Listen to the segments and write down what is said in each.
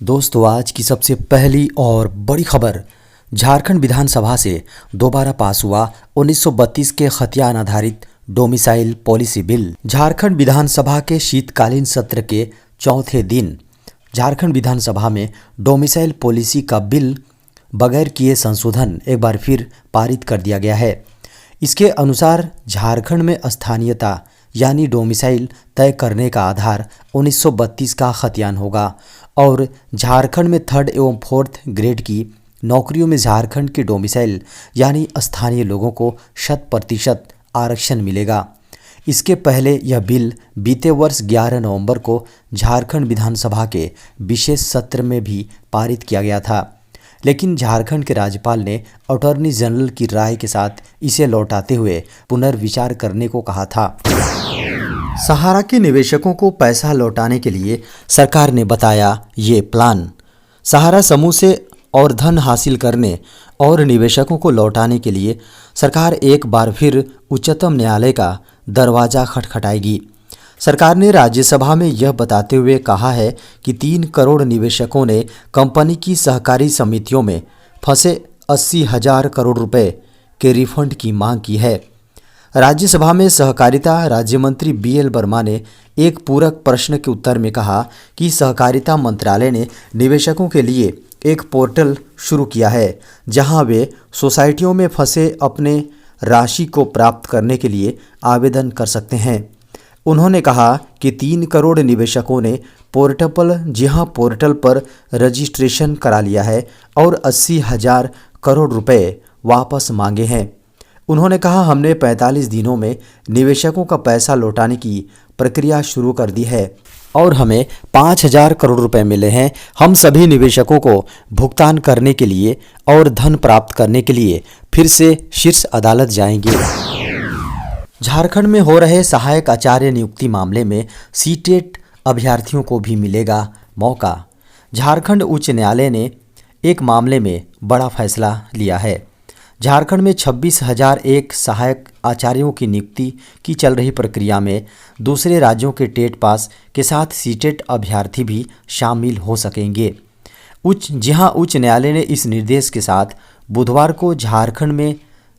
दोस्तों, आज की सबसे पहली और बड़ी खबर, झारखंड विधानसभा से दोबारा पास हुआ 1932 के खतियान आधारित डोमिसाइल पॉलिसी बिल। झारखंड विधानसभा के शीतकालीन सत्र के चौथे दिन झारखंड विधानसभा में डोमिसाइल पॉलिसी का बिल बगैर किए संशोधन एक बार फिर पारित कर दिया गया है। इसके अनुसार झारखंड में स्थानीयता यानी डोमिसाइल तय करने का आधार 1932 का खतियान होगा और झारखंड में 3rd एवं 4th ग्रेड की नौकरियों में झारखंड के डोमिसाइल यानी स्थानीय लोगों को 100% आरक्षण मिलेगा। इसके पहले यह बिल बीते वर्ष 11 नवंबर को झारखंड विधानसभा के विशेष सत्र में भी पारित किया गया था, लेकिन झारखंड के राज्यपाल ने अटॉर्नी जनरल की राय के साथ इसे लौटाते हुए पुनर्विचार करने को कहा था। सहारा के निवेशकों को पैसा लौटाने के लिए सरकार ने बताया ये प्लान। सहारा समूह से और धन हासिल करने और निवेशकों को लौटाने के लिए सरकार एक बार फिर उच्चतम न्यायालय का दरवाजा खटखटाएगी। सरकार ने राज्यसभा में यह बताते हुए कहा है कि 3 करोड़ निवेशकों ने कंपनी की सहकारी समितियों में फंसे 80,000 करोड़ रुपए के रिफंड की मांग की है। राज्यसभा में सहकारिता राज्य मंत्री BL वर्मा ने एक पूरक प्रश्न के उत्तर में कहा कि सहकारिता मंत्रालय ने निवेशकों के लिए एक पोर्टल शुरू किया है जहां वे सोसाइटियों में फंसे अपने राशि को प्राप्त करने के लिए आवेदन कर सकते हैं। उन्होंने कहा कि 3 करोड़ निवेशकों ने पोर्टल पर रजिस्ट्रेशन करा लिया है और 80,000 करोड़ रुपए वापस मांगे हैं। उन्होंने कहा, हमने 45 दिनों में निवेशकों का पैसा लौटाने की प्रक्रिया शुरू कर दी है और हमें 5,000 करोड़ रुपए मिले हैं। हम सभी निवेशकों को भुगतान करने के लिए और धन प्राप्त करने के लिए फिर से शीर्ष अदालत जाएंगे। झारखंड में हो रहे सहायक आचार्य नियुक्ति मामले में सीटेट अभ्यर्थियों को भी मिलेगा मौका। झारखंड उच्च न्यायालय ने एक मामले में बड़ा फैसला लिया है। झारखंड में 26,001 सहायक आचार्यों की नियुक्ति की चल रही प्रक्रिया में दूसरे राज्यों के टेट पास के साथ सीटेट अभ्यर्थी भी शामिल हो सकेंगे। उच्च न्यायालय ने इस निर्देश के साथ बुधवार को झारखंड में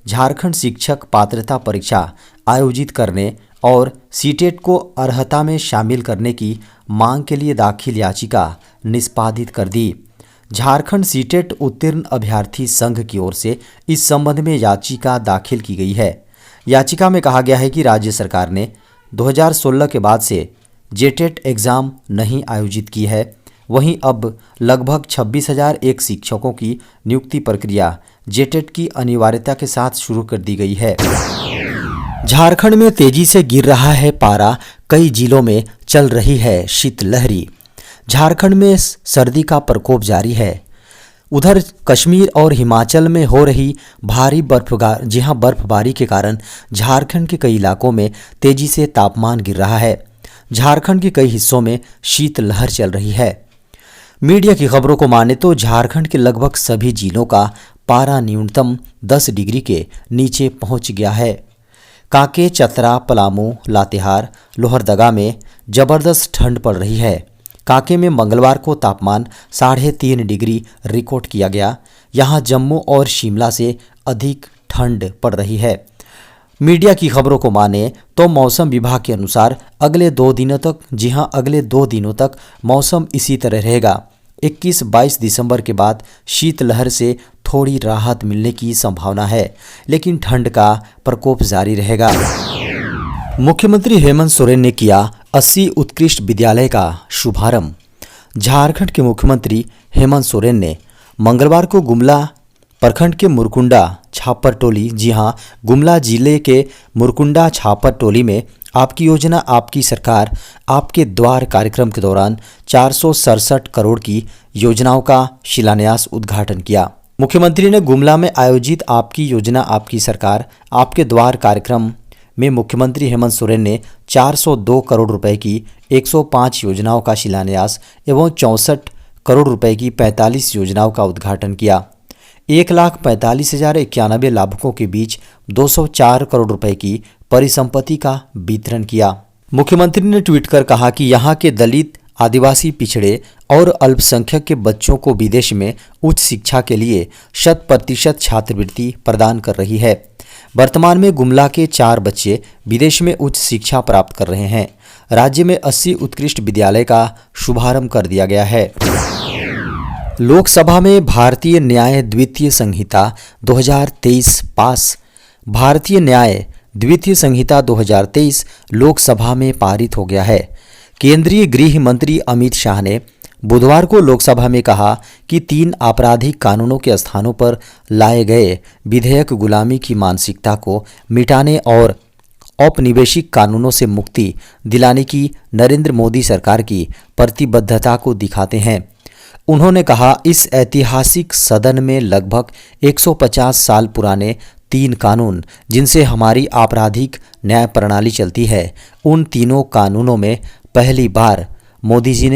झारखंड शिक्षक पात्रता परीक्षा आयोजित करने और सीटेट को अर्हता में शामिल करने की मांग के लिए दाखिल याचिका निष्पादित कर दी। झारखंड सीटेट उत्तीर्ण अभ्यर्थी संघ की ओर से इस संबंध में याचिका दाखिल की गई है। याचिका में कहा गया है कि राज्य सरकार ने 2016 के बाद से जेटेट एग्ज़ाम नहीं आयोजित की है। वहीं अब लगभग 26,001 शिक्षकों की नियुक्ति प्रक्रिया जेटेट की अनिवार्यता के साथ शुरू कर दी गई है। झारखंड में तेजी से गिर रहा है पारा, कई जिलों में चल रही है शीतलहरी। झारखंड में सर्दी का प्रकोप जारी है। उधर कश्मीर और हिमाचल में हो रही भारी बर्फबारी के कारण झारखंड के कई इलाकों में तेजी से तापमान गिर रहा है। झारखंड के कई हिस्सों में शीतलहर चल रही है। मीडिया की खबरों को माने तो झारखंड के लगभग सभी जिलों का पारा न्यूनतम 10 डिग्री के नीचे पहुंच गया है। कांके, चतरा, पलामू, लातेहार, लोहरदगा में जबरदस्त ठंड पड़ रही है। कांके में मंगलवार को तापमान 3.5 डिग्री रिकॉर्ड किया गया। यहां जम्मू और शिमला से अधिक ठंड पड़ रही है। मीडिया की खबरों को माने तो मौसम विभाग के अनुसार अगले 2 दिनों तक मौसम इसी तरह रहेगा। 21-22 दिसंबर के बाद शीतलहर से थोड़ी राहत मिलने की संभावना है, लेकिन ठंड का प्रकोप जारी रहेगा। मुख्यमंत्री हेमंत सोरेन ने किया 80 उत्कृष्ट विद्यालय का शुभारंभ। झारखंड के मुख्यमंत्री हेमंत सोरेन ने मंगलवार को गुमला प्रखंड के मुरकुंडा छापर टोली, जी हां, गुमला जिले के मुरकुंडा छापर टोली में आपकी योजना आपकी सरकार आपके द्वार कार्यक्रम के दौरान 467 करोड़ की योजनाओं का शिलान्यास उद्घाटन किया। मुख्यमंत्री ने गुमला में आयोजित आपकी योजना आपकी सरकार आपके द्वार कार्यक्रम में मुख्यमंत्री हेमंत सोरेन ने 402 करोड़ रुपए की 105 योजनाओं का शिलान्यास एवं 64 करोड़ रुपए की 45 योजनाओं का उद्घाटन किया। 1,45,091 लाभुकों के बीच 204 करोड़ रुपए की परिसंपत्ति का वितरण किया। मुख्यमंत्री ने ट्वीट कर कहा कि यहाँ के दलित, आदिवासी, पिछड़े और अल्पसंख्यक के बच्चों को विदेश में उच्च शिक्षा के लिए 100% छात्रवृत्ति प्रदान कर रही है। वर्तमान में गुमला के 4 बच्चे विदेश में उच्च शिक्षा प्राप्त कर रहे हैं। राज्य में 80 उत्कृष्ट विद्यालय का शुभारंभ कर दिया गया है। लोकसभा में भारतीय न्याय द्वितीय संहिता 2023 पास। भारतीय न्याय द्वितीय संहिता 2023 लोकसभा में पारित हो गया है। केंद्रीय गृह मंत्री अमित शाह ने बुधवार को लोकसभा में कहा कि 3 आपराधिक कानूनों के स्थानों पर लाए गए विधेयक गुलामी की मानसिकता को मिटाने और औपनिवेशिक कानूनों से मुक्ति दिलाने की नरेंद्र मोदी सरकार की प्रतिबद्धता को दिखाते हैं। उन्होंने कहा, इस ऐतिहासिक सदन में लगभग 150 साल पुराने 3 कानून जिनसे हमारी आपराधिक न्याय प्रणाली चलती है, उन तीनों कानूनों में पहली बार मोदी जी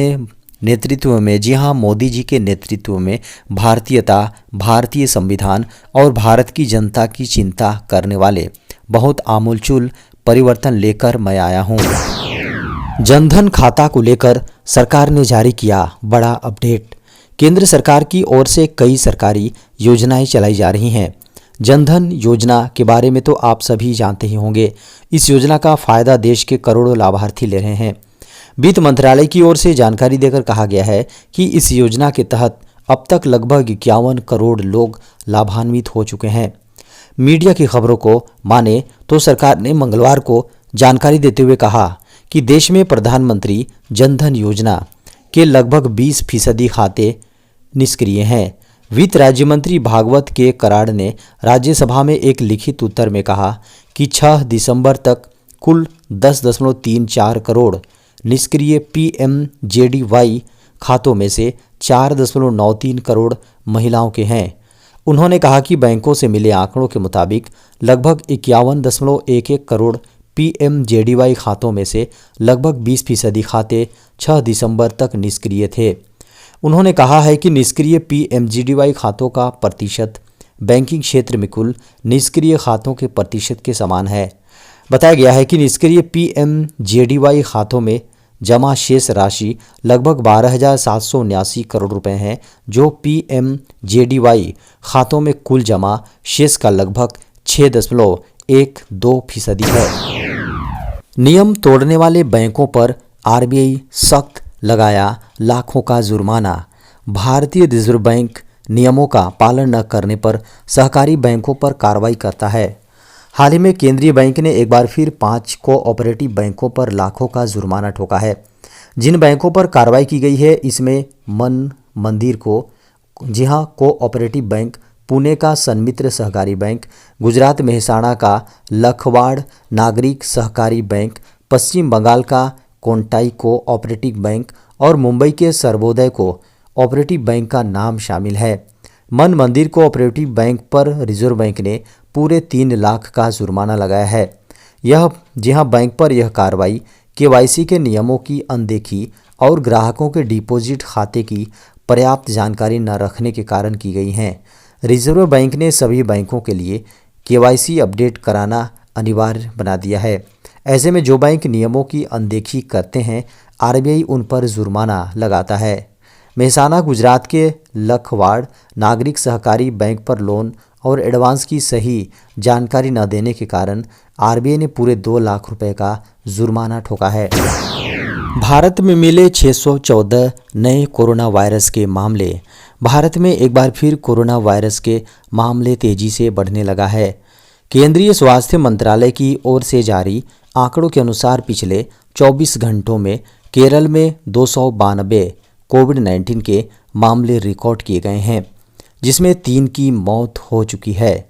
के नेतृत्व में भारतीयता, भारतीय संविधान और भारत की जनता की चिंता करने वाले बहुत आमूलचूल परिवर्तन लेकर मैं आया हूँ। जनधन खाता को लेकर सरकार ने जारी किया बड़ा अपडेट। केंद्र सरकार की ओर से कई सरकारी योजनाएं चलाई जा रही हैं। जनधन योजना के बारे में तो आप सभी जानते ही होंगे। इस योजना का फायदा देश के करोड़ों लाभार्थी ले रहे हैं। वित्त मंत्रालय की ओर से जानकारी देकर कहा गया है कि इस योजना के तहत अब तक लगभग 51 करोड़ लोग लाभान्वित हो चुके हैं। मीडिया की खबरों को माने तो सरकार ने मंगलवार को जानकारी देते हुए कहा कि देश में प्रधानमंत्री जनधन योजना के लगभग 20% खाते निष्क्रिय हैं। वित्त राज्य मंत्री भागवत के कराड़ ने राज्यसभा में एक लिखित उत्तर में कहा कि 6 दिसंबर तक कुल 10.34 करोड़ निष्क्रिय पीएमजेडीवाई खातों में से 4.93 करोड़ महिलाओं के हैं। उन्होंने कहा कि बैंकों से मिले आंकड़ों के मुताबिक लगभग 51.11 करोड़ पीएमजेडीवाई खातों में से लगभग 20% खाते 6 दिसंबर तक निष्क्रिय थे। उन्होंने कहा है कि निष्क्रिय पीएमजेडीवाई खातों का प्रतिशत बैंकिंग क्षेत्र में कुल निष्क्रिय खातों के प्रतिशत के समान है। बताया गया है कि निष्क्रिय पीएमजेडीवाई खातों में जमा शेष राशि लगभग 12,779 करोड़ रुपए है, जो पीएमजेडीवाई खातों में कुल जमा शेष का लगभग 6.12% है। नियम तोड़ने वाले बैंकों पर आरबीआई सख्त लगाया लाखों का जुर्माना। भारतीय रिजर्व बैंक नियमों का पालन न करने पर सहकारी बैंकों पर कार्रवाई करता है। हाल ही में केंद्रीय बैंक ने एक बार फिर 5 कोऑपरेटिव बैंकों पर लाखों का जुर्माना ठोका है। जिन बैंकों पर कार्रवाई की गई है इसमें मन मंदिर कोऑपरेटिव बैंक, पुणे का सन्मित्र सहकारी बैंक, गुजरात मेहसाणा का लखवाड़ नागरिक सहकारी बैंक, पश्चिम बंगाल का कोंटाई कोऑपरेटिव बैंक और मुंबई के सर्वोदय कोऑपरेटिव बैंक का नाम शामिल है। मन मंदिर कोऑपरेटिव बैंक पर रिजर्व बैंक ने पूरे 3 लाख का जुर्माना लगाया है। बैंक पर यह कार्रवाई केवाईसी के नियमों की अनदेखी और ग्राहकों के डिपॉजिट खाते की पर्याप्त जानकारी न रखने के कारण की गई है। रिजर्व बैंक ने सभी बैंकों के लिए केवाईसी अपडेट कराना अनिवार्य बना दिया है। ऐसे में जो बैंक नियमों की अनदेखी करते हैं, आरबीआई उन पर जुर्माना लगाता है। मेहसाणा गुजरात के लखवाड़ नागरिक सहकारी बैंक पर लोन और एडवांस की सही जानकारी न देने के कारण आरबीआई ने पूरे 2 लाख रुपए का जुर्माना ठोका है। भारत में मिले 614 नए कोरोना वायरस के मामले। भारत में एक बार फिर कोरोना वायरस के मामले तेजी से बढ़ने लगा है। केंद्रीय स्वास्थ्य मंत्रालय की ओर से जारी आंकड़ों के अनुसार पिछले 24 घंटों में केरल में 292 कोविड-19 के मामले रिकॉर्ड किए गए हैं, जिसमें 3 की मौत हो चुकी है।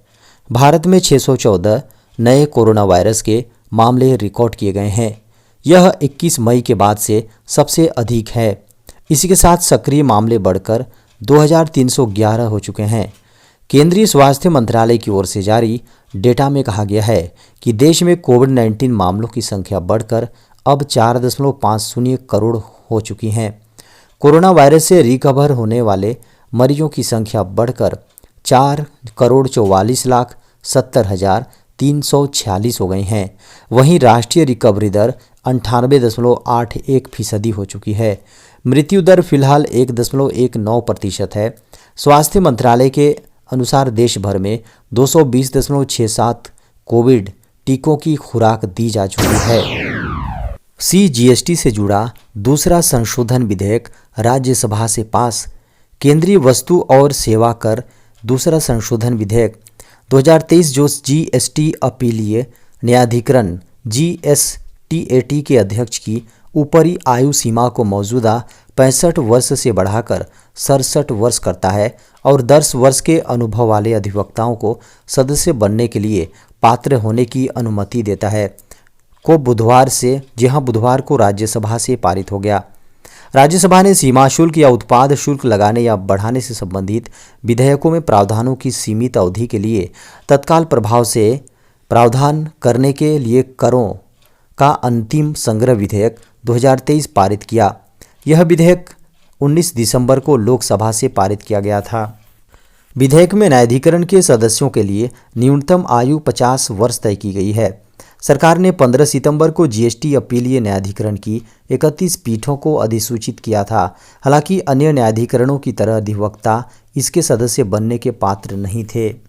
भारत में 614 नए कोरोना वायरस के मामले रिकॉर्ड किए गए हैं। यह 21 मई के बाद से सबसे अधिक है। इसी के साथ सक्रिय मामले बढ़कर 2311 हो चुके हैं। केंद्रीय स्वास्थ्य मंत्रालय की ओर से जारी डेटा में कहा गया है कि देश में कोविड-19 मामलों की संख्या बढ़कर अब 4.50 करोड़ हो चुकी हैं। कोरोना वायरस से रिकवर होने वाले मरीजों की संख्या बढ़कर 4,44,70,346 हो गई हैं। वहीं राष्ट्रीय रिकवरी दर 98.81% हो चुकी है। मृत्यु दर फिलहाल 1.19% है। स्वास्थ्य मंत्रालय के अनुसार देश भर में 220.67 कोविड टीकों की खुराक दी जा चुकी है। CGST से जुड़ा दूसरा संशोधन विधेयक राज्यसभा से पास। केंद्रीय वस्तु और सेवा कर दूसरा संशोधन विधेयक 2023 जो GST अपीलीय न्यायाधिकरण GSTAT के अध्यक्ष की ऊपरी आयु सीमा को मौजूदा 65 वर्ष से बढ़ाकर 67 वर्ष करता है और 10 वर्ष के अनुभव वाले अधिवक्ताओं को सदस्य बनने के लिए पात्र होने की अनुमति देता है। बुधवार को राज्यसभा से पारित हो गया। राज्यसभा ने सीमा शुल्क या उत्पाद शुल्क लगाने या बढ़ाने से संबंधित विधेयकों में प्रावधानों की सीमित अवधि के लिए तत्काल प्रभाव से प्रावधान करने के लिए करों का अंतिम संग्रह विधेयक 2023 पारित किया। यह विधेयक 19 दिसंबर को लोकसभा से पारित किया गया था। विधेयक में न्यायाधिकरण के सदस्यों के लिए न्यूनतम आयु 50 वर्ष तय की गई है। सरकार ने 15 सितंबर को GST अपीलीय न्यायाधिकरण की 31 पीठों को अधिसूचित किया था। हालांकि अन्य न्यायाधिकरणों की तरह अधिवक्ता इसके सदस्य बनने के पात्र नहीं थे।